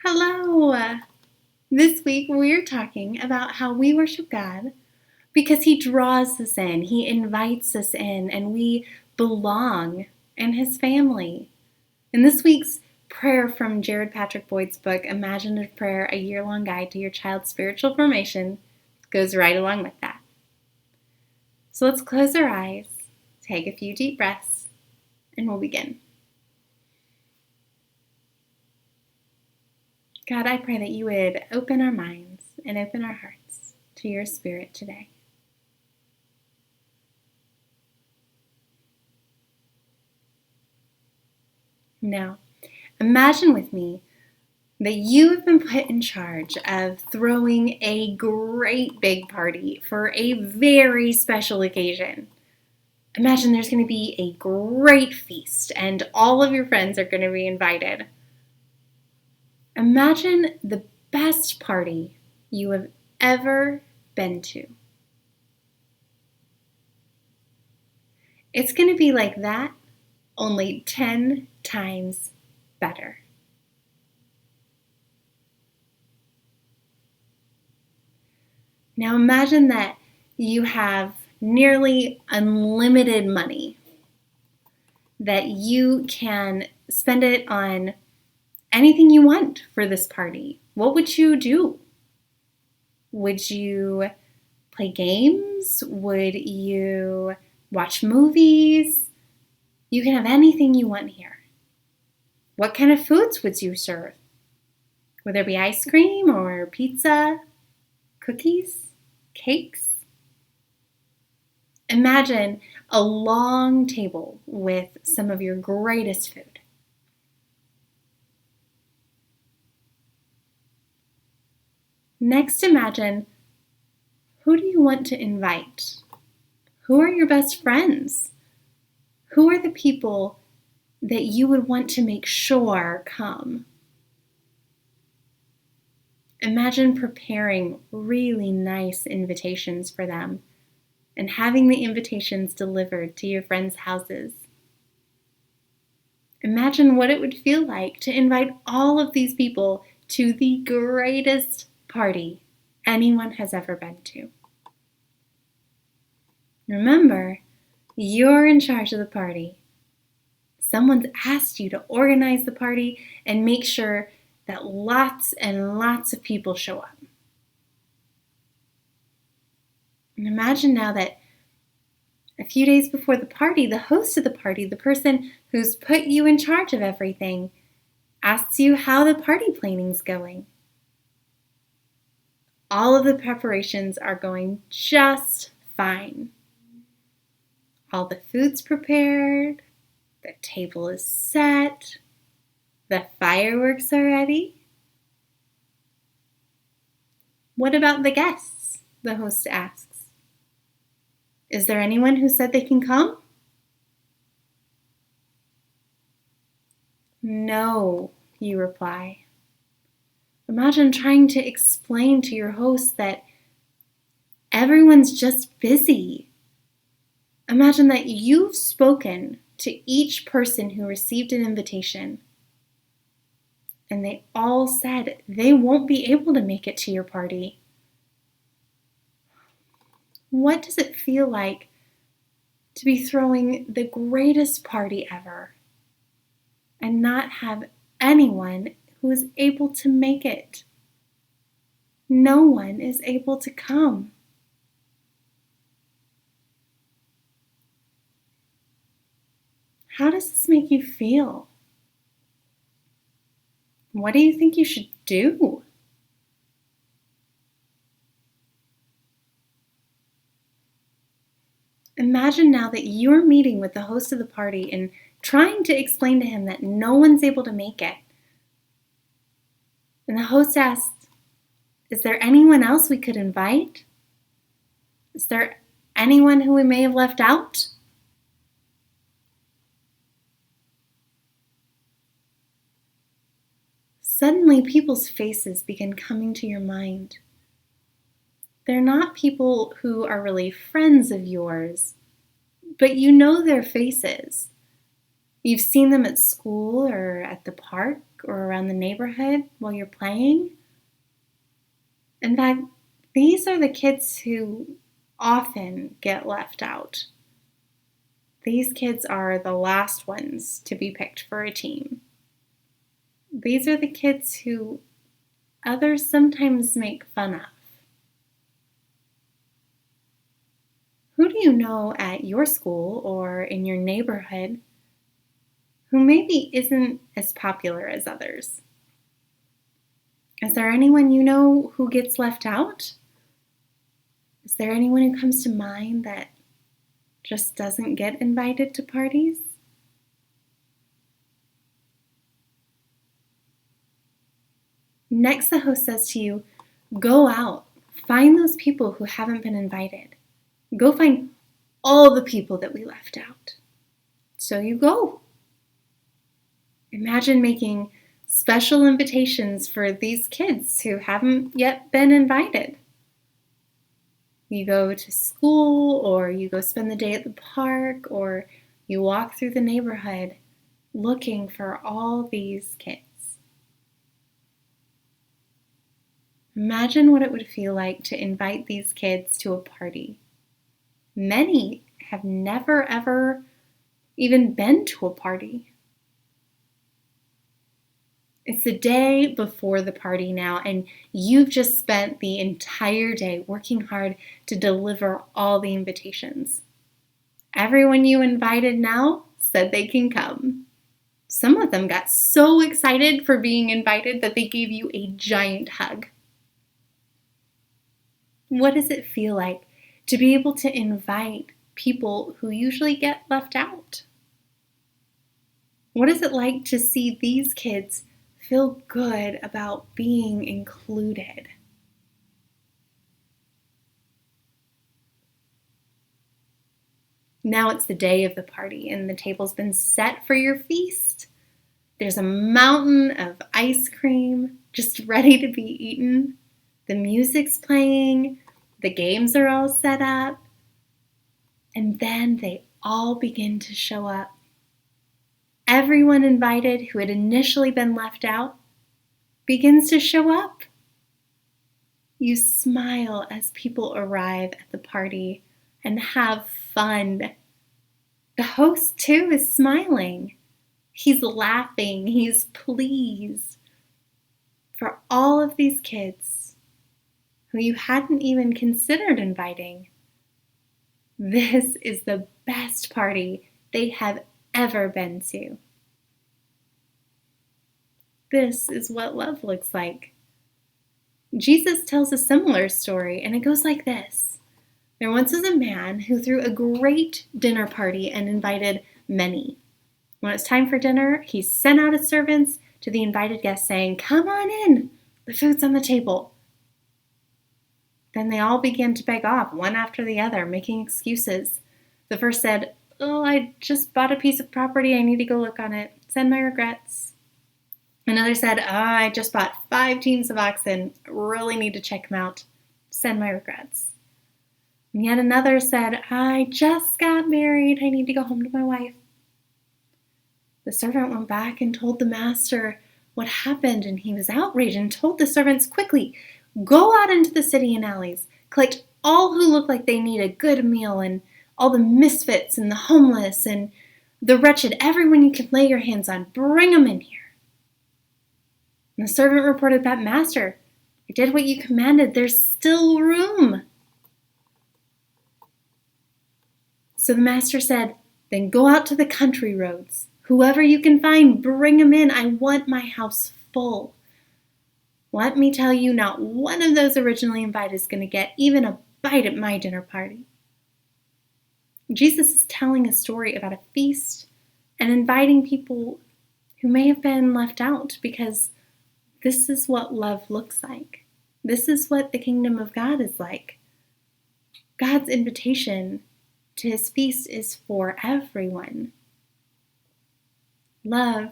Hello! This week we're talking about how we worship God because He draws us in, He invites us in, and we belong in His family. And this week's prayer from Jared Patrick Boyd's book, Imaginative Prayer, A Year-Long Guide to Your Child's Spiritual Formation, goes right along with that. So let's close our eyes, take a few deep breaths, and we'll begin. God, I pray that you would open our minds and open our hearts to your Spirit today. Now, imagine with me that you have been put in charge of throwing a great big party for a very special occasion. Imagine there's going to be a great feast and all of your friends are going to be invited. Imagine the best party you have ever been to. It's going to be like that, only 10 times better. Now imagine that you have nearly unlimited money, that you can spend it on anything you want for this party. What would you do? Would you play games? Would you watch movies? You can have anything you want here. What kind of foods would you serve? Would there be ice cream or pizza, cookies, cakes? Imagine a long table with some of your greatest food. Next, imagine, who do you want to invite? Who are your best friends? Who are the people that you would want to make sure come? Imagine preparing really nice invitations for them and having the invitations delivered to your friends' houses. Imagine what it would feel like to invite all of these people to the greatest party anyone has ever been to. Remember, you're in charge of the party. Someone's asked you to organize the party and make sure that lots and lots of people show up. And imagine now that a few days before the party, the host of the party, the person who's put you in charge of everything, asks you how the party planning's going. All of the preparations are going just fine. All the food's prepared, the table is set, the fireworks are ready. What about the guests? The host asks. Is there anyone who said they can come? No, you reply. Imagine trying to explain to your host that everyone's just busy. Imagine that you've spoken to each person who received an invitation, and they all said they won't be able to make it to your party. What does it feel like to be throwing the greatest party ever and not have anyone who is able to make it? No one is able to come. How does this make you feel? What do you think you should do? Imagine now that you're meeting with the host of the party and trying to explain to him that no one's able to make it. And the host asks, is there anyone else we could invite? Is there anyone who we may have left out? Suddenly, people's faces begin coming to your mind. They're not people who are really friends of yours, but you know their faces. You've seen them at school or at the park or around the neighborhood while you're playing. In fact, these are the kids who often get left out. These kids are the last ones to be picked for a team. These are the kids who others sometimes make fun of. Who do you know at your school or in your neighborhood who maybe isn't as popular as others? Is there anyone you know who gets left out? Is there anyone who comes to mind that just doesn't get invited to parties? Next, the host says to you, go out, find those people who haven't been invited. Go find all the people that we left out. So you go. Imagine making special invitations for these kids who haven't yet been invited. You go to school, or you go spend the day at the park, or you walk through the neighborhood looking for all these kids. Imagine what it would feel like to invite these kids to a party. Many have never ever even been to a party. It's the day before the party now, and you've just spent the entire day working hard to deliver all the invitations. Everyone you invited now said they can come. Some of them got so excited for being invited that they gave you a giant hug. What does it feel like to be able to invite people who usually get left out? What is it like to see these kids feel good about being included? Now it's the day of the party, and the table's been set for your feast. There's a mountain of ice cream just ready to be eaten. The music's playing, the games are all set up, and then they all begin to show up. Everyone invited who had initially been left out begins to show up. You smile as people arrive at the party and have fun. The host, too, is smiling. He's laughing. He's pleased. For all of these kids who you hadn't even considered inviting, this is the best party they have ever been to. This is what love looks like. Jesus tells a similar story, and it goes like this. There once was a man who threw a great dinner party and invited many. When it's time for dinner, he sent out his servants to the invited guests saying, "Come on in, the food's on the table." Then they all began to beg off, one after the other, making excuses. The first said, "Oh, I just bought a piece of property, I need to go look on it. Send my regrets." Another said, "I just bought 5 teams of oxen, really need to check them out. Send my regrets." And yet another said, "I just got married, I need to go home to my wife." The servant went back and told the master what happened, and he was outraged and told the servants, "Quickly, go out into the city and alleys, collect all who look like they need a good meal, and all the misfits and the homeless and the wretched, everyone you can lay your hands on, bring them in here." And the servant reported back, "Master, I did what you commanded, there's still room." So the master said, "Then go out to the country roads. Whoever you can find, bring them in. I want my house full." Let me tell you, not one of those originally invited is going to get even a bite at my dinner party. Jesus is telling a story about a feast and inviting people who may have been left out, because this is what love looks like. This is what the kingdom of God is like. God's invitation to his feast is for everyone. Love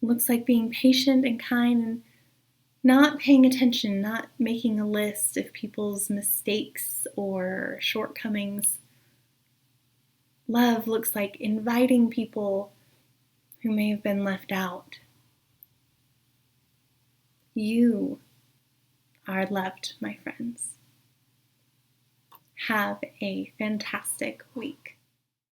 looks like being patient and kind and not paying attention, not making a list of people's mistakes or shortcomings. Love looks like inviting people who may have been left out. You are loved, my friends. Have a fantastic week.